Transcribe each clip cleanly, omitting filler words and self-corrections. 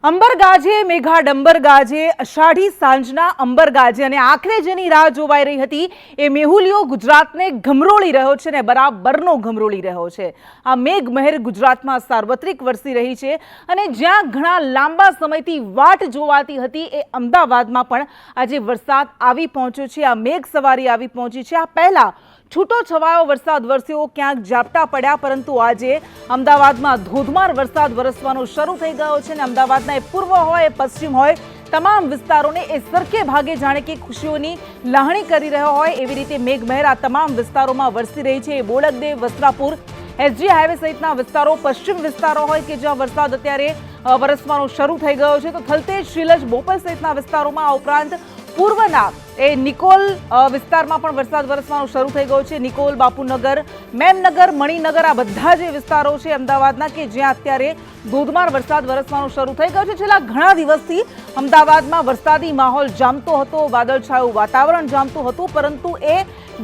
અંબર ગાજે મેઘા ડંબર ગાજે અષાઢી સાંજના અંબર ગાજે અને આખરે જેની રાહ જોવાઈ રહી હતી એ મેહુલિયો ગુજરાતને ગમરોળી રહ્યો છે ને બરાબરનો ગમરોળી રહ્યો છે। આ મેઘમહેર ગુજરાતમાં સાર્વત્રિક વરસી રહી છે અને જ્યાં ઘણા લાંબા સમયથી વાટ જોવાતી હતી એ અમદાવાદમાં પણ આજે વરસાદ આવી પહોંચ્યો છે। આ મેઘ સવારી આવી પહોંચી છે। આ પહેલા છૂટો છવાયો વરસાદ વરસ્યો, ક્યાંક ઝાપટા પડ્યા, પરંતુ આજે અમદાવાદમાં ધોધમાર વરસાદ વરસવાનો શરૂ થઈ ગયો છે અને અમદાવાદના એ પૂર્વ હોય એ પશ્ચિમ હોય તમામ વિસ્તારોને એ સરખે ભાગે જાણે કે ખુશીઓની લાહણી કરી રહ્યો હોય એવી રીતે મેઘમહેર આ તમામ વિસ્તારોમાં વરસી રહી છે। બોડકદેવ, વસ્ત્રાપુર, એસજી હાઈવે સહિતના વિસ્તારો, પશ્ચિમ વિસ્તારો હોય કે જ્યાં વરસાદ અત્યારે વરસવાનો શરૂ થઈ ગયો છે, તો થલતેજ, શીલજ, બોપલ સહિતના વિસ્તારોમાં આ ઉપરાંત પૂર્વના એ નિકોલ વિસ્તારમાં પણ વરસાદ વરસવાનો શરૂ થઈ ગયો છે। નિકોલ, બાપુનગર, મેમનગર, મણિનગર આ બધા જે વિસ્તારો છે અમદાવાદના કે જ્યાં અત્યારે ધોધમાર વરસાદ વરસવાનો શરૂ થઈ ગયો છે। છેલ્લા ઘણા દિવસથી અમદાવાદમાં વરસાદી માહોલ જામતો હતો, વાદળછાયું વાતાવરણ જામતું હતું, પરંતુ એ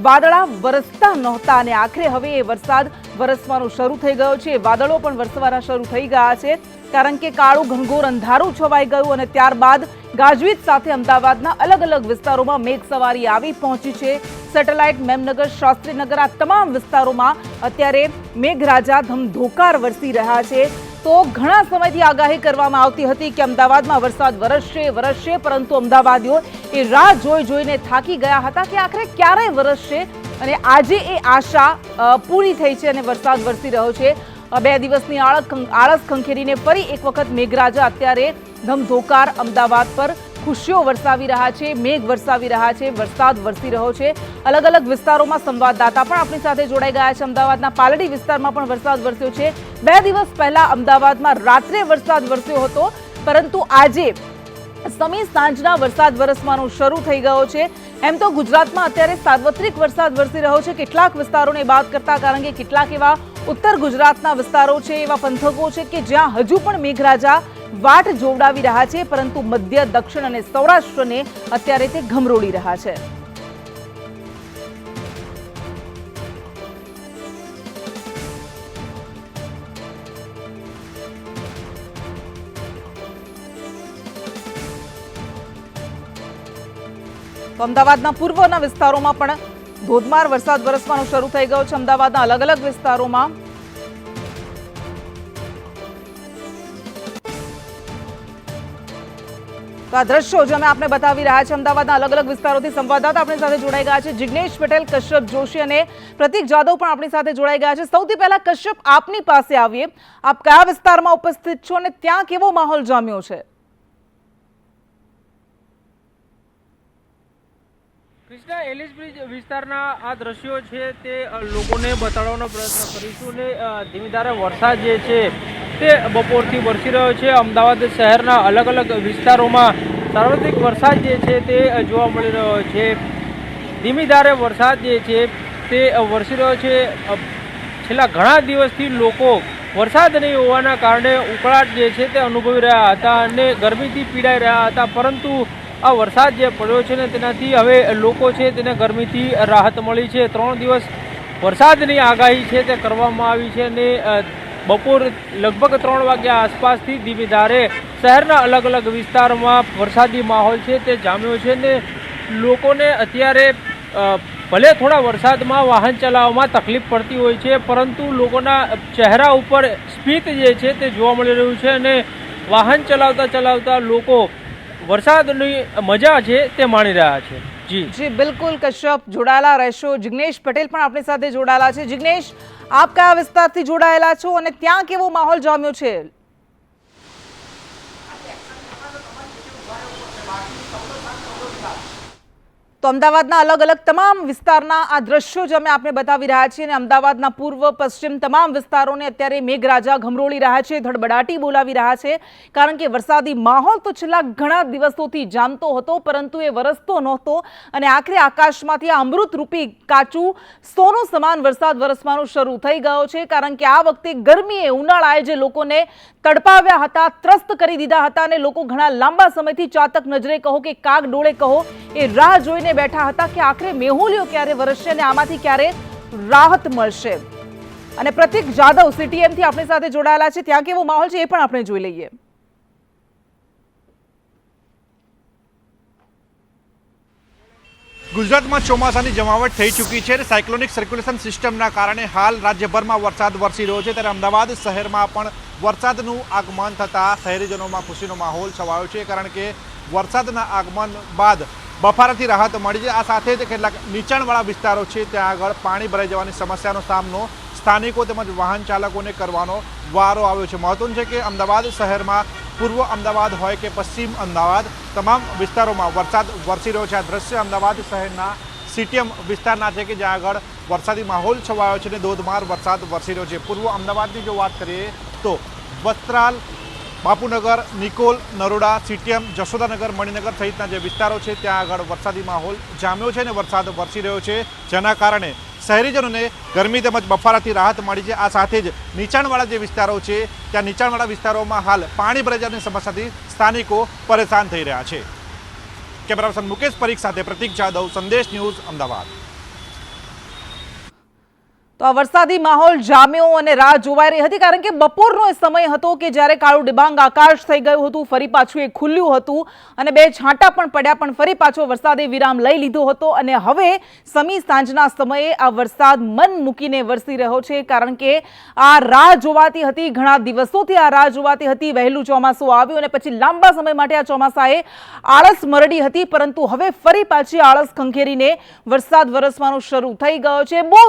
વાદળા વરસતા નહોતા અને આખરે હવે એ વરસાદ વરસવાનો શરૂ થઈ ગયો છે। વાદળો પણ વરસવાના શરૂ થઈ ગયા છે કારણ કે કાળું ઘનઘોર અંધારું છવાઈ ગયું અને ત્યારબાદ ગાજવીજ સાથે અમદાવાદના અલગ અલગ વિસ્તારોમાં મેઘ સવારી આવી પહોંચી છે। સેટેલાઇટ, મેમનગર, શાસ્ત્રીનગર આ તમામ વિસ્તારોમાં અત્યારે મેઘરાજા ધમધોકાર વરસી રહ્યા છે। તો ઘણા સમયથી આગાહી કરવામાં આવતી હતી કે અમદાવાદમાં વરસાદ વરસશે, પરંતુ અમદાવાદીઓ એ રાહ જોઈને થાકી ગયા હતા કે આખરે ક્યારે વરસશે અને આજે એ આશા પૂરી થઈ છે અને વરસાદ વરસી રહ્યો છે। 2 દિવસની આળસ ખંખેરીને ફરી એક વખત મેઘરાજા અત્યારે ધમધોકાર અમદાવાદ પર ખુશીઓ વરસાવી રહ્યા છે, મેઘ વરસાવી રહ્યા છે, વરસાદ વરસી રહ્યો છે। અલગ અલગ વિસ્તારોમાં સંવાદદાતા પણ આપણી સાથે જોડાઈ ગયા છે। અમદાવાદના પાલડી વિસ્તારમાં પણ વરસાદ વરસ્યો છે। 2 દિવસ પહેલા અમદાવાદમાં રાત્રે વરસાદ વરસ્યો હતો, પરંતુ આજે સમી સાંજના વરસાદ વરસવાનો શરૂ થઈ ગયો છે। એમ તો ગુજરાતમાં અત્યારે સાર્વત્રિક વરસાદ વરસી રહ્યો છે, કેટલાક વિસ્તારોને બાદ કરતા, કારણ કે કેટલાક એવા ઉત્તર ગુજરાતના વિસ્તારો છે, એવા પંથકો છે કે જ્યાં હજુ પણ મેઘરાજા વાટ જોવડાવી રહ્યા છે, પરંતુ મધ્ય, દક્ષિણ અને સૌરાષ્ટ્રને અત્યારે તે ગમરોળી રહ્યા છે। તો અમદાવાદના પૂર્વના વિસ્તારોમાં પણ ધોધમાર વરસાદ વરસવાનો શરૂ થઈ ગયો છે। અમદાવાદના અલગ અલગ વિસ્તારોમાં તો આ દ્રશ્યો જે અમે આપને બતાવી રહ્યા છે અમદાવાદના અલગ અલગ વિસ્તારોથી સંવાદદાતા આપણી સાથે જોડાઈ ગયા છે। જિગ્નેશ પટેલ, કશ્યપ જોશી અને પ્રતિક જાદવ પણ આપણી સાથે જોડાઈ ગયા છે। સૌથી પહેલા કશ્યપ, આપની પાસે આવીએ, આપ કયા વિસ્તારમાં ઉપસ્થિત છો અને ત્યાં કેવો માહોલ જામ્યો છે? કૃષ્ણા, એલિસ બ્રિજ વિસ્તારના આ દ્રશ્યો છે તે લોકોને બતાડવાનો પ્રયત્ન કરીશું અને ધીમી ધારે વરસાદ જે છે તે બપોરથી વરસી રહ્યો છે। અમદાવાદ શહેરના અલગ અલગ વિસ્તારોમાં સાર્વત્રિક વરસાદ જે છે તે જોવા મળી રહ્યો છે। ધીમી ધારે વરસાદ જે છે તે વરસી રહ્યો છે। છેલ્લા ઘણા દિવસથી લોકો વરસાદ નહીં હોવાના કારણે ઉકળાટ જે છે તે અનુભવી રહ્યા હતા અને ગરમીથી પીડાઈ રહ્યા હતા, પરંતુ આ વરસાદ જે પડ્યો છે ને તેનાથી હવે લોકો છે તેને ગરમીથી રાહત મળી છે। 3 દિવસ વરસાદની આગાહી છે તે કરવામાં આવી છે અને બપોર લગભગ 3 વાગ્યા આસપાસથી ધીમી ધારે શહેરના અલગ અલગ વિસ્તારમાં વરસાદી માહોલ છે તે જામ્યો છે ને લોકોને અત્યારે ભલે થોડા વરસાદમાં વાહન ચલાવવામાં તકલીફ પડતી હોય છે, પરંતુ લોકોના ચહેરા ઉપર સ્મિત જે છે તે જોવા મળી રહ્યું છે અને વાહન ચલાવતા લોકો વરસાદની મજા છે તે માણી રહ્યા છે। જી બિલકુલ કશ્યપ, જોડાયેલા રહેશો। જિગ્નેશ પટેલ પણ આપણી સાથે જોડાયેલા છે। જિગ્નેશ, આપ કયા વિસ્તારથી જોડાયેલા છો અને ત્યાં કેવો માહોલ જામ્યો છે? તો અમદાવાદના અલગ અલગ તમામ વિસ્તારના આ દ્રશ્યો જે અમે આપને બતાવી રહ્યા છીએ અને અમદાવાદના પૂર્વ, પશ્ચિમ તમામ વિસ્તારોને અત્યારે મેઘરાજા ગમરોળી રહ્યા છે, ધડબડાટી બોલાવી રહ્યા છે, કારણ કે વરસાદી માહોલ તો છેલ્લા ઘણા દિવસોથી જામતો હતો, પરંતુ એ વરસતો નહોતો અને આખરે આકાશમાંથી આ અમૃતરૂપી કાચું સોનું સમાન વરસાદ વરસવાનો શરૂ થઈ ગયો છે, કારણ કે આ વખતે ગરમીએ, ઉનાળાએ જે લોકોને તડપાવ્યા હતા, ત્રસ્ત કરી દીધા હતા અને લોકો ઘણા લાંબા સમયથી ચાતક નજરે કહો કે કાગ ડોળે કહો એ રાહ જોઈને બેઠા હતા કે આખરે મેહુલિયો ક્યારે વરસશે અને આમાંથી ક્યારે રાહત મળશે। અને પ્રતિક જાદવ સીટીએમ થી આપણી સાથે જોડાયેલા છે, ત્યાં કેવો માહોલ છે એ પણ આપણે જોઈ લઈએ। ગુજરાતમાં ચોમાસાની જમાવટ થઈ ચૂકી છે અને સાયક્લોનિક સર્ક્યુલેશન સિસ્ટમના કારણે હાલ રાજ્યભરમાં વરસાદ વરસી રહ્યો છે, ત્યારે અમદાવાદ શહેરમાં પણ વરસાદનું આગમન થતાં શહેરીજનોમાં ખુશીનો માહોલ છવાયો છે, કારણ કે વરસાદના આગમન બાદ બફારાથી રાહત મળી છે। આ સાથે જ કેટલાક નીચાણવાળા વિસ્તારો છે ત્યાં આગળ પાણી ભરાઈ જવાની સમસ્યાનો સામનો સ્થાનિકો તેમજ વાહન ચાલકોને કરવાનો વારો આવ્યો છે। મહત્વનું છે કે અમદાવાદ શહેરમાં પૂર્વ અમદાવાદ હોય કે પશ્ચિમ અમદાવાદ તમામ વિસ્તારોમાં વરસાદ વરસી રહ્યો છે। આ દ્રશ્ય અમદાવાદ શહેરના સીટીએમ વિસ્તારના છે કે જ્યાં આગળ વરસાદી માહોલ છવાયો છે અને ધોધમાર વરસાદ વરસી રહ્યો છે। પૂર્વ અમદાવાદની જો વાત કરીએ તો વસ્ત્રાલ, બાપુનગર, નિકોલ, નરોડા, સીટીએમ, જશોદાનગર, મણિનગર સહિતના જે વિસ્તારો છે ત્યાં આગળ વરસાદી માહોલ જામ્યો છે અને વરસાદ વરસી રહ્યો છે, જેના કારણે શહેરીજનોને ગરમી તેમજ બફારાથી રાહત મળી છે। આ સાથે જ નીચાણવાળા જે વિસ્તારો છે ત્યાં નીચાણવાળા વિસ્તારોમાં હાલ પાણી ભરાઈ જવાની સમસ્યાથી સ્થાનિકો પરેશાન થઈ રહ્યા છે। કેમેરા પર્સન મુકેશ પરીખ સાથે પ્રતીક જાદવ, સંદેશ ન્યૂઝ, અમદાવાદ। તો આ વરસાદી માહોલ જામ્યો અને રાહ જોવાઈ રહી હતી, કારણ કે બપોરનો એ સમય હતો કે જ્યારે કાળું ડિબાંગ આકાશ થઈ ગયું હતું, ફરી પાછું એ ખુલ્યું હતું અને બે છાંટા પણ પડ્યા, પણ ફરી પાછો વરસાદે વિરામ લઈ લીધો હતો અને હવે સમી સાંજના સમયે આ વરસાદ મન મૂકીને વરસી રહ્યો છે, કારણ કે આ રાહ જોવાતી હતી, ઘણા દિવસોથી આ રાહ જોવાતી હતી। વહેલું ચોમાસું આવ્યું અને પછી લાંબા સમય માટે આ ચોમાસાએ આળસ મરડી હતી, પરંતુ હવે ફરી પાછી આળસ ખંખેરીને વરસાદ વરસવાનું શરૂ થઈ ગયો છે। બહુ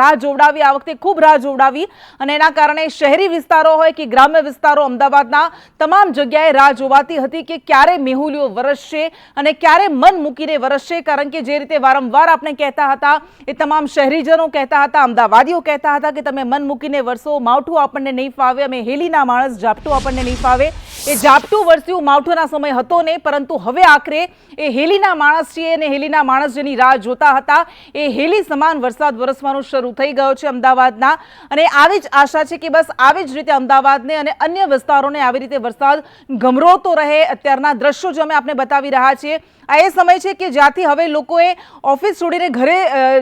રાહ જોવડાવી, આ વખતે ખૂબ રાહ જોવડાવી અને એના કારણે શહેરી વિસ્તારો હોય કે ગ્રામ્ય વિસ્તારો અમદાવાદના તમામ જગ્યાએ રાહ જોવાતી હતી કે ક્યારે મેહુલીઓ વરસશે અને ક્યારે મન મૂકીને વરસશે, કારણ કે જે રીતે વારંવાર આપણે કહેતા હતા, એ તમામ શહેરીજનો કહેતા હતા, અમદાવાદીઓ કહેતા હતા કે તમે મન મૂકીને વરસો, માવઠું આપણને નહીં ફાવે, અમે હેલીના માણસ, ઝાપટું આપણને નહીં ફાવે। એ ઝાપટું વરસ્યું, માવઠુંના સમય હતો નહીં, પરંતુ હવે આખરે એ હેલીના માણસ છીએ અને હેલીના માણસ જેની રાહ જોતા હતા એ હેલી સમાન વરસાદ વરસવાનું શરૂ થઈ ગયો છે અમદાવાદના, અને આવી જ આશા છે કે બસ આવી જ રીતે અમદાવાદને અને અન્ય વિસ્તારોને આવી રીતે વરસાદ ગમરોતો રહે। અત્યારના દ્રશ્યો જે અમે આપને બતાવી રહ્યા છીએ, આ એ સમય છે કે જ્યાંથી હવે લોકોએ ઓફિસ છોડીને ઘરે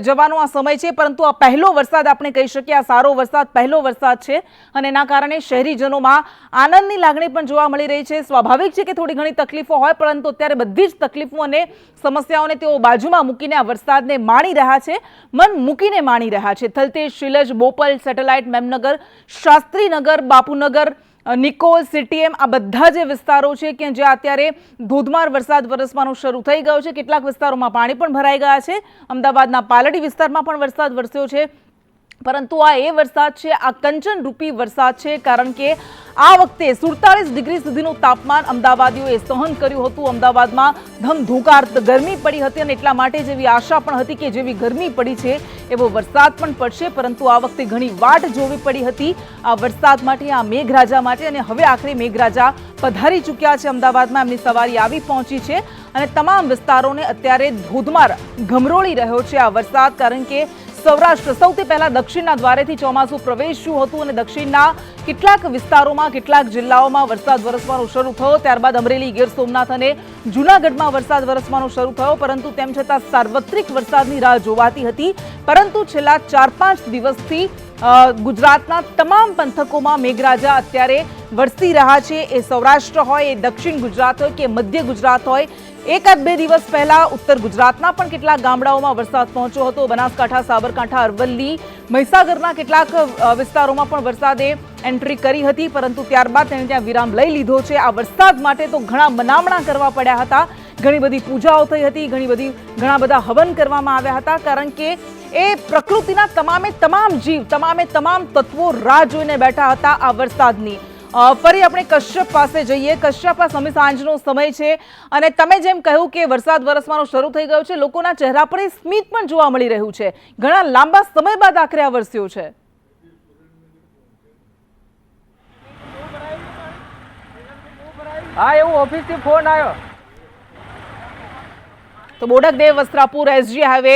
જવાનો આ સમય છે, પરંતુ આ પહેલો વરસાદ આપણે કહી શકીએ, આ સારો વરસાદ, પહેલો વરસાદ છે અને એના કારણે શહેરીજનોમાં આનંદની લાગણી પણ જોવા મળી રહી છે। સ્વાભાવિક છે કે થોડી ઘણી તકલીફો હોય, પરંતુ અત્યારે બધી જ તકલીફો અને સમસ્યાઓને તેઓ બાજુમાં મૂકીને આ વરસાદને માણી રહ્યા છે, મન મૂકીને માણી રહ્યા છે। થલતેજ, શિલજ, બોપલ, સેટેલાઇટ, મેમનગર, શાસ્ત્રીનગર, બાપુનગર, નિકોલ, સીટીએમ, આ બધા જે વિસ્તારો છે કે જ્યાં અત્યારે ધોધમાર વરસાદ વરસવાનું શરૂ થઈ ગયો છે। કેટલાક વિસ્તારોમાં પાણી પણ ભરાઈ ગયા છે। અમદાવાદના પાલડી વિસ્તારમાં પણ વરસાદ વરસ્યો છે, પરંતુ આ એ વરસાદ છે, આ કંચનરૂપી વરસાદ છે, કારણ કે આ વખતે 47 ડિગ્રી સુધીનું તાપમાન અમદાવાદીઓએ સહન કર્યું હતું। અમદાવાદમાં ધમધોકાર ગરમી પડી હતી અને એટલા માટે જેવી આશા પણ હતી કે જેવી ગરમી પડી છે એવો વરસાદ પણ પડશે, પરંતુ આ વખતે ઘણી વાટ જોવી પડી હતી આ વરસાદ માટે, આ મેઘરાજા માટે, અને હવે આખરે મેઘરાજા પધારી ચૂક્યા છે અમદાવાદમાં, એમની સવારી આવી પહોંચી છે અને તમામ વિસ્તારોને અત્યારે ધોધમાર ગમરોળી રહ્યો છે આ વરસાદ, કારણ કે સૌરાષ્ટ્ર સૌથી પહેલા દક્ષિણના દ્વારેથી ચોમાસું પ્રવેશ્યું હતું અને દક્ષિણના કેટલાક વિસ્તારોમાં, કેટલાક જિલ્લાઓમાં વરસાદ વરસવાનું શરૂ થયો, ત્યારબાદ અમરેલી, ગીર સોમનાથ અને જૂનાગઢમાં વરસાદ વરસવાનું શરૂ થયો, પરંતુ તેમ છતાં સાર્વત્રિક વરસાદની રાહ જોવાતી હતી, પરંતુ છેલ્લા 4-5 દિવસથી ગુજરાતના તમામ પંથકોમાં મેઘરાજા અત્યારે વરસી રહ્યા છે। એ સૌરાષ્ટ્ર હોય, એ દક્ષિણ ગુજરાત હોય કે મધ્ય ગુજરાત હોય, એકાદ બે દિવસ પહેલા ઉત્તર ગુજરાતના પણ કેટલાક ગામડાઓમાં વરસાદ પહોંચ્યો હતો। બનાસકાંઠા, સાબરકાંઠા, અરવલ્લી, મહીસાગરના કેટલાક વિસ્તારોમાં પણ વરસાદે એન્ટ્રી કરી હતી, પરંતુ ત્યારબાદ તેણે ત્યાં વિરામ લઈ લીધો છે। આ વરસાદ માટે તો ઘણા મનામણા કરવા પડ્યા હતા, ઘણી બધી પૂજાઓ થઈ હતી, ઘણા બધા હવન કરવામાં આવ્યા હતા, કારણ કે એ પ્રકૃતિના તમામ જીવ, તમામ તત્વો રાહ જોઈને બેઠા હતા આ વરસાદની। ફરી આપણે કશ્યપ પાસે જઈએ। કશ્યપ, આ સમી સાંજનો સમય છે અને તમે જેમ કહ્યું કે વરસાદ વરસવાનો શરૂ થઈ ગયો છે, લોકોના ચહેરા પર એ સ્મિત પણ જોવા મળી રહ્યું છે, ઘણા લાંબા સમય બાદ આખરે આ વરસ્યો છે। હા, એવું ઓફિસથી ફોન આવ્યો। તો બોડકદેવ, વસ્ત્રાપુર, એસજી હાઈવે,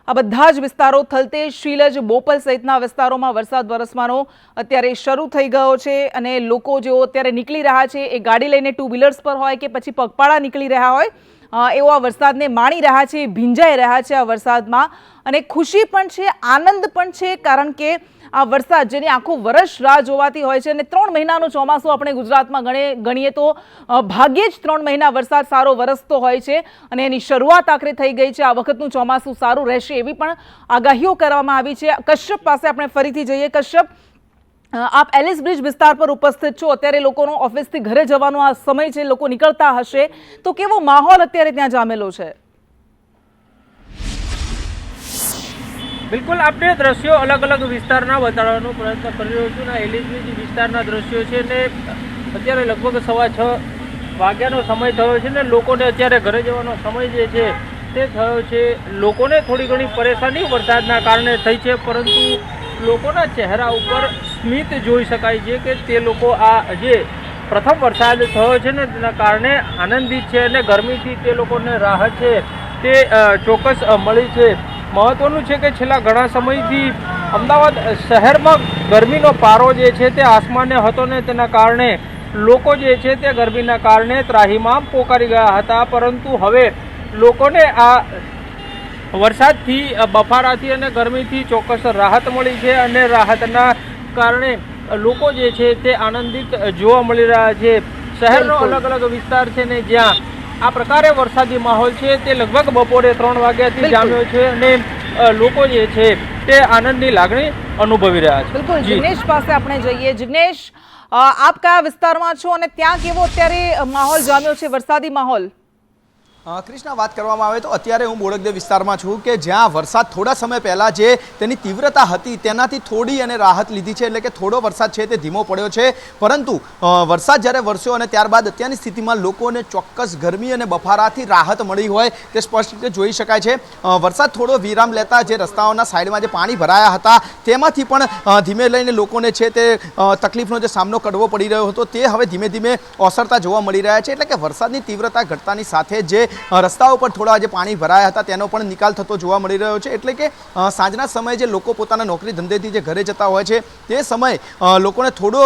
આ બધા જ વિસ્તારો, થલતેજ, શીલજ, બોપલ સહિતના વિસ્તારોમાં વરસાદ વરસવાનો અત્યારે શરૂ થઈ ગયો છે અને લોકો જેઓ અત્યારે નીકળી રહ્યા છે એ ગાડી લઈને, ટુ વ્હીલર્સ પર હોય કે પછી પગપાળા નીકળી રહ્યા હોય, એવો આ વરસાદને માણી રહ્યા છે, ભીંજાઈ રહ્યા છે આ વરસાદમાં, અને ખુશી પણ છે, આનંદ પણ છે, કારણ કે આ વરસાદ જેની આખું વર્ષ રાહ જોવાતી હોય છે, અને 3 મહિનાનું ચોમાસું આપણે ગુજરાતમાં ગણીએ તો ભાગ્યે જ 3 મહિના વરસાદ સારો વરસતો હોય છે, અને એની શરૂઆત આખરે થઈ ગઈ છે. આ વખતનું ચોમાસું સારું રહેશે એવી પણ આગાહીઓ કરવામાં આવી છે. કશ્યપ પાસે આપણે ફરીથી જઈએ. કશ્યપ, આપ એલિસ બ્રિજ વિસ્તાર પર ઉપસ્થિત છો. અત્યારે લોકોનો ઓફિસથી ઘરે જવાનો આ સમય છે, લોકો નીકળતા હશે, તો કેવો માહોલ અત્યારે ત્યાં જામેલો છે? બિલકુલ, આપણે દ્રશ્યો અલગ અલગ વિસ્તારના બતાડવાનો પ્રયત્ન કરી રહ્યો છું. એલિસ બ્રિજ વિસ્તારના દ્રશ્યો છે ને અત્યારે લગભગ 6:15 વાગ્યાનો સમય થયો છે ને લોકોને અત્યારે ઘરે જવાનો સમય જે છે તે થયો છે. લોકોને થોડી ઘણી પરેશાની વરસાદના કારણે થઈ છે, પરંતુ લોકોના ચહેરા ઉપર સ્મિત જોઈ શકાય છે કે તે લોકો આ જે પ્રથમ વરસાદ થયો છે ને તેના કારણે આનંદિત છે, અને ગરમીથી તે લોકોને રાહત છે તે ચોક્કસ મળી છે. મહત્વનું છે કે છેલ્લા ઘણા સમયથી અમદાવાદ શહેરમાં ગરમીનો પારો જે છે તે આસમાને હતો ને તેના કારણે લોકો જે છે તે ગરમીના કારણે ત્રાહિમામ પોકારી ગયા હતા, પરંતુ હવે લોકોને આ વરસાદથી, બફારાથી અને ગરમીથી ચોક્કસ રાહત મળી છે, અને રાહતના કારણે લોકો જે છે તે આનંદિત જોવા મળી રહ્યા છે. શહેરનો અલગ અલગ વિસ્તાર છે ને જ્યાં આ પ્રકારે વરસાદી માહોલ છે તે લગભગ બપોરે 3 વાગ્યાથી જામ્યો છે, અને લોકો જે છે તે આનંદની લાગણી અનુભવી રહ્યા છે. બિલકુલ, જિગ્નેશ પાસે આપણે જઈએ. જિગ્નેશ, આપ કયા વિસ્તારમાં છો અને ત્યાં કેવો અત્યારે માહોલ જામ્યો છે, વરસાદી માહોલ? ક્રિષ્ના, વાત કરવામાં આવે તો અત્યારે હું બોડકદેવ વિસ્તારમાં છું કે જ્યાં વરસાદ થોડા સમય પહેલાં જે તેની તીવ્રતા હતી તેનાથી થોડી અને રાહત લીધી છે, એટલે કે થોડો વરસાદ છે તે ધીમો પડ્યો છે, પરંતુ વરસાદ જ્યારે વરસ્યો અને ત્યારબાદ અત્યારની સ્થિતિમાં લોકોને ચોક્કસ ગરમી અને બફારાથી રાહત મળી હોય તે સ્પષ્ટ રીતે જોઈ શકાય છે. વરસાદ થોડો વિરામ લેતા જે રસ્તાઓના સાઈડમાં જે પાણી ભરાયા હતા તેમાંથી પણ ધીમે લઈને લોકોને છે તે તકલીફનો જે સામનો કરવો પડી રહ્યો હતો તે હવે ધીમે ધીમે ઓસરતા જોવા મળી રહ્યા છે. એટલે કે વરસાદની તીવ્રતા ઘટતાની સાથે જે રસ્તાઓ પર થોડા જે પાણી ભરાયા હતા તેનો પણ નિકાલ થતો જોવા મળી રહ્યો છે. એટલે કે સાંજના સમયે જે લોકો પોતાના નોકરી ધંધેથી જે ઘરે જતા હોય છે તે સમયે લોકોને થોડો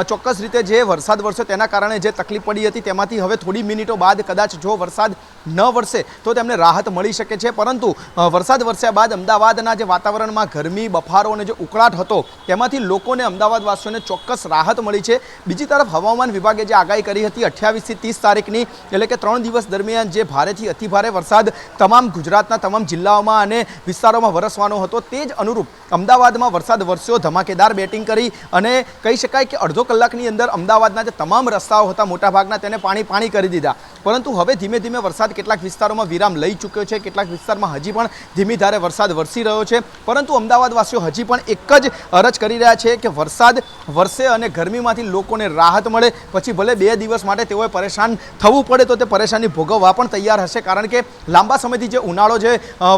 ચોક્કસ રીતે જે વરસાદ વરસ્યો તેના કારણે જે તકલીફ પડી હતી તેમાંથી હવે થોડી મિનિટો બાદ કદાચ જો વરસાદ ન વરસે તો તેમને રાહત મળી શકે છે, પરંતુ વરસાદ વરસ્યા બાદ અમદાવાદના જે વાતાવરણમાં ગરમી, બફારો અને જે ઉકળાટ હતો તેમાંથી લોકોને, અમદાવાદવાસીઓને ચોક્કસ રાહત મળી છે. બીજી તરફ હવામાન વિભાગે જે આગાહી કરી હતી 28 થી 30 તારીખની, એટલે કે 3 દિવસ દરમિયાન જે ભારેથી અતિભારે વરસાદ તમામ ગુજરાતના તમામ જિલ્લાઓમાં અને વિસ્તારોમાં વરસવાનો હતો, તે જ અનુરૂપ અમદાવાદમાં વરસાદ વરસ્યો. ધમાકેદાર બેટિંગ કરી અને કહી શકાય કે અડધો કલાકની અંદર અમદાવાદના જે તમામ રસ્તાઓ હતા મોટાભાગના તેને પાણી કરી દીધા, પરંતુ હવે ધીમે ધીમે વરસાદ કેટલાક વિસ્તારોમાં વિરામ લઈ ચૂક્યો છે. કેટલાક વિસ્તારમાં હજી પણ ધીમી ધારે વરસાદ વરસી રહ્યો છે, પરંતુ અમદાવાદવાસીઓ હજી પણ એક જ અરજ કરી રહ્યા છે કે વરસાદ વરસે અને ગરમીમાંથી લોકોને રાહત મળે. પછી ભલે 2 દિવસ માટે તેઓએ પરેશાન થવું પડે તો તે પરેશાની ભોગવવા પણ તૈયાર હશે, કારણ કે લાંબા સમયથી જે ઉનાળો જે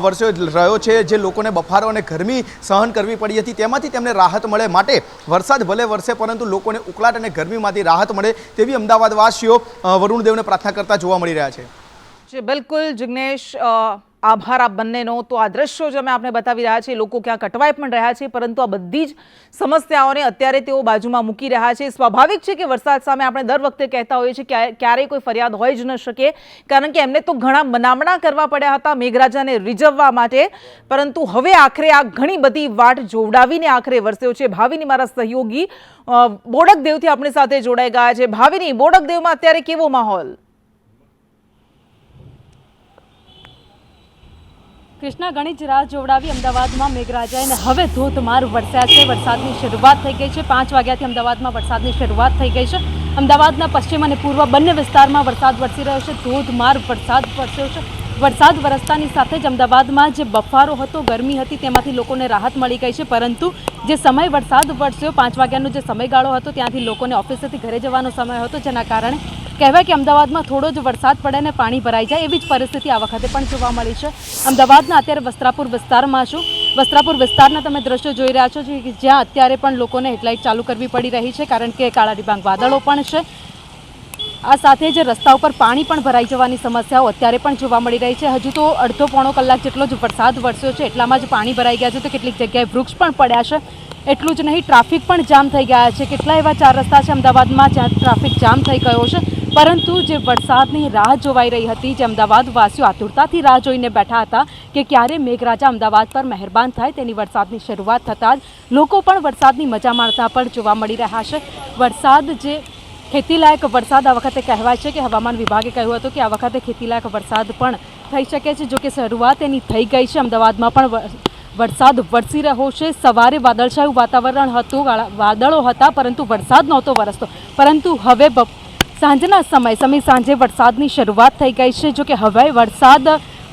વરસ્યો રહ્યો છે, જે લોકોને બફારો અને ગરમી સહન કરવી પડી હતી તેમાંથી તેમને રાહત મળે. માટે વરસાદ ભલે વરસે પરંતુ લોકોને ઉકળાટ અને ગરમીમાંથી રાહત મળે તેવી અમદાવાદવાસીઓ વરુણદેવને પ્રાર્થના કરતા જોવા મળી રહ્યા છે. બિલકુલ જિગ્નેશ, આભાર આપ બંનેનો. તો આ દ્રશ્યો જે અમે આપને બતાવી રહ્યા છીએ, લોકો ક્યાં કટવાઈ પણ રહ્યા છે, પરંતુ આ બધી જ સમસ્યાઓને અત્યારે તેઓ બાજુમાં મૂકી રહ્યા છે. સ્વાભાવિક છે કે વરસાદ સામે આપણે દર વખતે કહેતા હોઈએ છીએ કે ક્યારેય કોઈ ફરિયાદ હોઈ જ ન શકે, કારણ કે એમને તો ઘણા બનામણા કરવા પડ્યા હતા મેઘરાજાને રીઝવવા માટે, પરંતુ હવે આખરે આ ઘણી બધી વાટ જોવડાવીને આખરે વરસ્યો છે. ભાવિની, મારા સહયોગી બોડકદેવથી આપણી સાથે જોડાઈ ગયા છે. ભાવિની, બોડકદેવમાં અત્યારે કેવો માહોલ? કૃષ્ણા, ઘણી જ રાહ જોવડાવી અમદાવાદમાં મેઘરાજાએ અને હવે ધોધમાર વરસ્યા છે. વરસાદની શરૂઆત થઈ ગઈ છે. 5 વાગ્યાથી અમદાવાદમાં વરસાદની શરૂઆત થઈ ગઈ છે. અમદાવાદના પશ્ચિમ અને પૂર્વ બંને વિસ્તારમાં વરસાદ વરસી રહ્યો છે. ધોધમાર વરસાદ વરસ્યો છે. વરસાદ વરસતાની સાથે જ અમદાવાદમાં જે બફારો હતો, ગરમી હતી, તેમાંથી લોકોને રાહત મળી ગઈ છે, પરંતુ જે સમય વરસાદ વરસ્યો 5 વાગ્યાનો જે સમયગાળો હતો ત્યાંથી લોકોને ઓફિસેથી ઘરે જવાનો સમય હતો, જેના કારણે કહેવાય કે અમદાવાદમાં થોડો જ વરસાદ પડે ને પાણી ભરાઈ જાય એવી જ પરિસ્થિતિ આ વખતે પણ જોવા મળી છે. અમદાવાદના અત્યારે વસ્ત્રાપુર વિસ્તારમાં છું. વસ્ત્રાપુર વિસ્તારના તમે દ્રશ્યો જોઈ રહ્યા છો જ્યાં અત્યારે પણ લોકોને હેડલાઇટ ચાલુ કરવી પડી રહી છે, કારણ કે કાળા ડિબાંગ વાદળો પણ છે. આ સાથે જ રસ્તા ઉપર પાણી પણ ભરાઈ જવાની સમસ્યાઓ અત્યારે પણ જોવા મળી રહી છે. હજુ તો અડધો પોણો કલાક જેટલો જ વરસાદ વરસ્યો છે, એટલામાં જ પાણી ભરાઈ ગયા છે, તો કેટલીક જગ્યાએ વૃક્ષ પણ પડ્યા છે. એટલું જ નહીં, ટ્રાફિક પણ જામ થઈ ગયા છે. કેટલા એવા 4 રસ્તા છે અમદાવાદમાં જ્યાં ટ્રાફિક જામ થઈ ગયો છે. પરંતુ જે વરસાદની રાહ જોવાઈ રહી હતી, જે અમદાવાદવાસીઓ આતુરતાથી રાહ જોઈને બેઠા હતા કે ક્યારે મેઘરાજા અમદાવાદ પર મહેરબાન થાય, તેની વરસાદની શરૂઆત થતાં જ લોકો પણ વરસાદની મજા માણતા પણ જોવા મળી રહ્યા છે. વરસાદ જે ખેતીલાયક વરસાદ આ વખતે કહેવાય છે કે હવામાન વિભાગે કહ્યું હતું કે આ વખતે ખેતીલાયક વરસાદ પણ થઈ શકે છે. જો કે શરૂઆત એની થઈ ગઈ છે. અમદાવાદમાં પણ વરસાદ વરસી રહ્યો છે. સવારે વાદળછાયું વાતાવરણ હતું, વાદળો હતા, પરંતુ વરસાદ નહોતો વરસતો. પરંતુ હવે સાંજના સમય સાંજે વરસાદની શરૂઆત થઈ ગઈ છે. જો કે હવે વરસાદ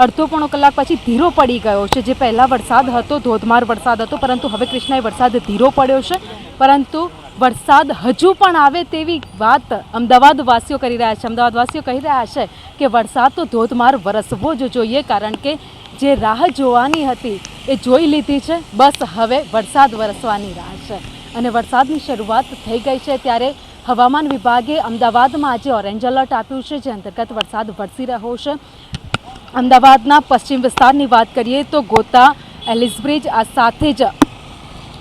અડધો પોણો કલાક પછી ધીરો પડી ગયો છે. જે પહેલાં વરસાદ હતો, ધોધમાર વરસાદ હતો, પરંતુ હવે કૃષ્ણાએ વરસાદ ધીરો પડ્યો છે. પરંતુ વરસાદ હજુ પણ આવે તેવી વાત અમદાવાદવાસીઓ કરી રહ્યા છે. અમદાવાદવાસીઓ કહી રહ્યા છે કે વરસાદ તો ધોધમાર વરસવો જ જોઈએ, કારણ કે જે રાહ જોવાની હતી એ જોઈ લીધી છે. બસ હવે વરસાદ વરસવાની રાહ છે અને વરસાદની શરૂઆત થઈ ગઈ છે. ત્યારે હવામાન વિભાગે અમદાવાદમાં આજે ઓરેન્જ એલર્ટ આપ્યું છે, જે અંતર્ગત વરસાદ વરસી રહ્યો છે. અમદાવાદના પશ્ચિમ વિસ્તારની વાત કરીએ તો ગોતા, એલિસ બ્રિજ, આ સાથે જ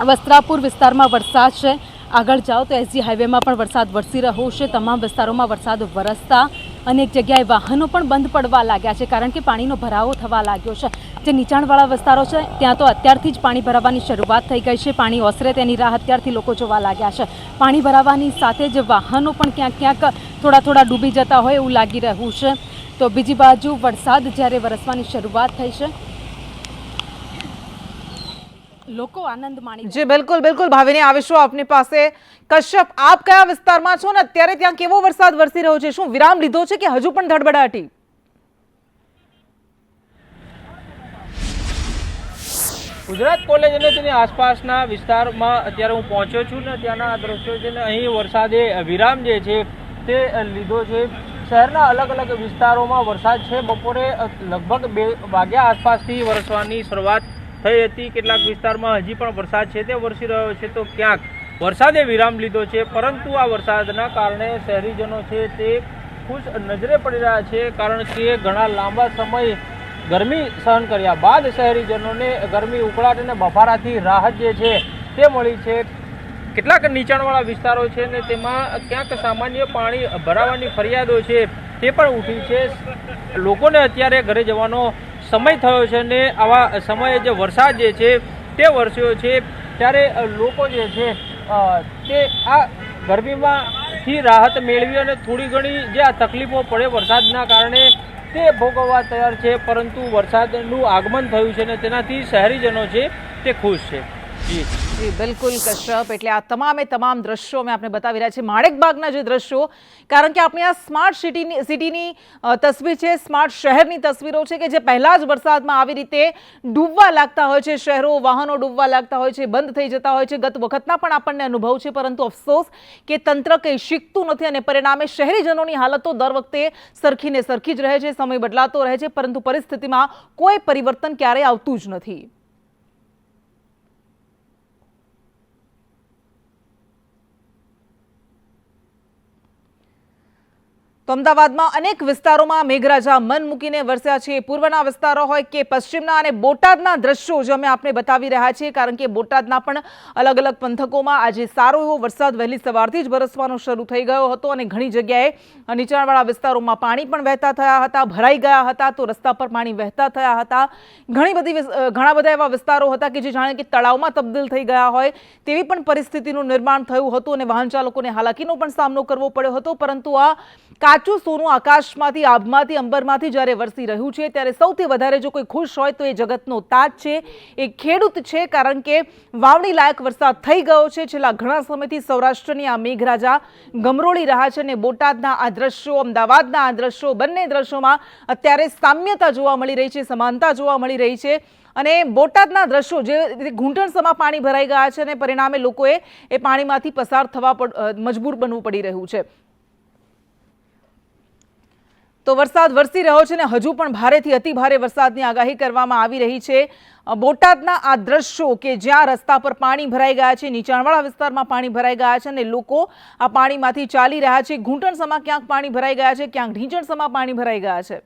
વસ્ત્રાપુર વિસ્તારમાં વરસાદ છે. આગળ જાઓ તો એસજી હાઈવેમાં પણ વરસાદ વરસી રહ્યો છે. તમામ વિસ્તારોમાં વરસાદ વરસતા અનેક જગ્યાએ વાહનો પણ બંધ પડવા લાગ્યા છે, કારણ કે પાણીનો ભરાવો થવા લાગ્યો છે. જે નીચાણવાળા વિસ્તારો છે ત્યાં તો અત્યારથી જ પાણી ભરાવાની શરૂઆત થઈ ગઈ છે. પાણી ઓસરે તેની રાહ અત્યારથી લોકો જોવા લાગ્યા છે. પાણી ભરાવાની સાથે જ વાહનો પણ ક્યાંક થોડા ડૂબી જતા હોય એવું લાગી રહ્યું છે. તો બીજી બાજુ વરસાદ જ્યારે વરસવાની શરૂઆત થઈ છે, લોકો આનંદ માણી. જી બિલકુલ ભાવિની, આવીશું આપની પાસે. કશ્યપ, આપ કયા વિસ્તારમાં છો ને અત્યારે ત્યાં કેવો વરસાદ વરસી રહ્યો છે? શું વિરામ લીધો છે કે હજુ પણ ધડબડાટી? ગુજરાત કોલેજ અને તેની આસપાસના વિસ્તારમાં અત્યારે હું પહોંચ્યો છું ને ત્યાંના દ્રશ્યો છે ને અહીં વરસાદે વિરામ જે છે તે લીધો છે. શહેરના અલગ અલગ વિસ્તારોમાં વરસાદ છે. બપોરે લગભગ 2 વાગ્યા આસપાસથી વરસવાની શરૂઆત થઈ હતી. કેટલાક વિસ્તારમાં હજી પણ વરસાદ છે તે વરસી રહ્યો છે, તો ક્યાંક વરસાદે વિરામ લીધો છે. પરંતુ આ વરસાદના કારણે શહેરીજનો છે તે ખુશ નજરે પડી રહ્યા છે, કારણ કે ઘણા લાંબા સમય ગરમી સહન કર્યા બાદ શહેરીજનોને ગરમી, ઉકળાટ અને બફારાથી રાહત જે છે તે મળી છે. કેટલાક નીચાણવાળા વિસ્તારો છે ને તેમાં ક્યાંક સામાન્ય પાણી ભરાવાની ફરિયાદો છે તે પણ ઉઠી છે. લોકોને અત્યારે ઘરે જવાનો સમય થયો છે ને આવા સમયે જે વરસાદ જે છે તે વરસ્યો છે, ત્યારે લોકો જે છે તે આ ગરમીમાંથી રાહત મેળવી અને થોડી ઘણી જે આ તકલીફો પડે વરસાદના કારણે તે ભોગવવા તૈયાર છે. પરંતુ વરસાદનું આગમન થયું છે ને તેનાથી શહેરીજનો છે તે ખુશ છે. જી બિલકુલ કશ્યપ, એટલે આ તમામ દ્રશ્યો અમે આપણે બતાવી રહ્યા છીએ, માણેકબાગના જે દ્રશ્યો, કારણ કે આપણી આ સ્માર્ટ સિટીની તસવીર છે, સ્માર્ટ શહેરની તસવીરો છે કે જે પહેલા જ વરસાદમાં આવી રીતે ડૂબવા લાગતા હોય છે. શહેરો, વાહનો ડૂબવા લાગતા હોય છે, બંધ થઈ જતા હોય છે. ગત વખતના પણ આપણને અનુભવ છે, પરંતુ અફસોસ કે તંત્ર કંઈ શીખતું નથી અને પરિણામે શહેરીજનોની હાલતો દર વખતે સરખી જ રહે છે. સમય બદલાતો રહે છે, પરંતુ પરિસ્થિતિમાં કોઈ પરિવર્તન ક્યારેય આવતું જ નથી. તો અમદાવાદમાં અનેક વિસ્તારોમાં મેઘરાજા મન મૂકીને વરસ્યા છે. પૂર્વના વિસ્તારો હોય કે પશ્ચિમના અને બોટાદના દ્રશ્યો જે અમે આપને બતાવી રહ્યા છીએ, કારણ કે બોટાદના પણ અલગ અલગ પંથકોમાં આજે સારો એવો વરસાદ વહેલી સવારથી જ વરસવાનો શરૂ થઈ ગયો હતો અને ઘણી જગ્યાએ નીચાણવાળા વિસ્તારોમાં પાણી પણ વહેતા થયા હતા, ભરાઈ ગયા હતા, તો રસ્તા પર પાણી વહેતા થયા હતા. ઘણા બધા એવા વિસ્તારો હતા કે જે જાણે કે તળાવમાં તબદીલ થઈ ગયા હોય તેવી પણ પરિસ્થિતિનું નિર્માણ થયું હતું અને વાહન ચાલકોને હાલાકીનો પણ સામનો કરવો પડ્યો હતો. પરંતુ આ કાચું સોનું આકાશમાંથી, આભમાંથી, અંબરમાંથી જ્યારે વરસી રહ્યું છે, ત્યારે સૌથી વધારે જો કોઈ ખુશ હોય તો એ જગતનો તાજ છે, એ ખેડૂત છે, કારણ કે વાવણી લાયક વરસાદ થઈ ગયો છે. છેલ્લા ઘણા સમયથી સૌરાષ્ટ્રની આ મેઘરાજા ગમરોળી રહ્યા છે અને બોટાદના આ દ્રશ્યો, અમદાવાદના આ દ્રશ્યો, બંને દ્રશ્યોમાં અત્યારે સામ્યતા જોવા મળી રહી છે, સમાનતા જોવા મળી રહી છે. અને બોટાદના દ્રશ્યો જે ઘૂંટણસમાં પાણી ભરાઈ ગયા છે અને પરિણામે લોકોએ એ પાણીમાંથી પસાર થવા મજબૂર બનવું પડી રહ્યું છે. તો વરસાદ વરસી રહ્યો છે ને હજુ પણ ભારેથી અતિ ભારે વરસાદની આગાહી કરવામાં આવી રહી છે. બોટાદના આ દ્રશ્યો કે જ્યાં રસ્તા પર પાણી ભરાઈ ગયા છે, નીચાણવાળા વિસ્તારમાં પાણી ભરાઈ ગયા છે અને લોકો આ પાણીમાંથી ચાલી રહ્યા છે. ઘૂંટણસમાં ક્યાંક પાણી ભરાઈ ગયા છે, ક્યાંક ઢીંચણસમાં પાણી ભરાઈ ગયા છે.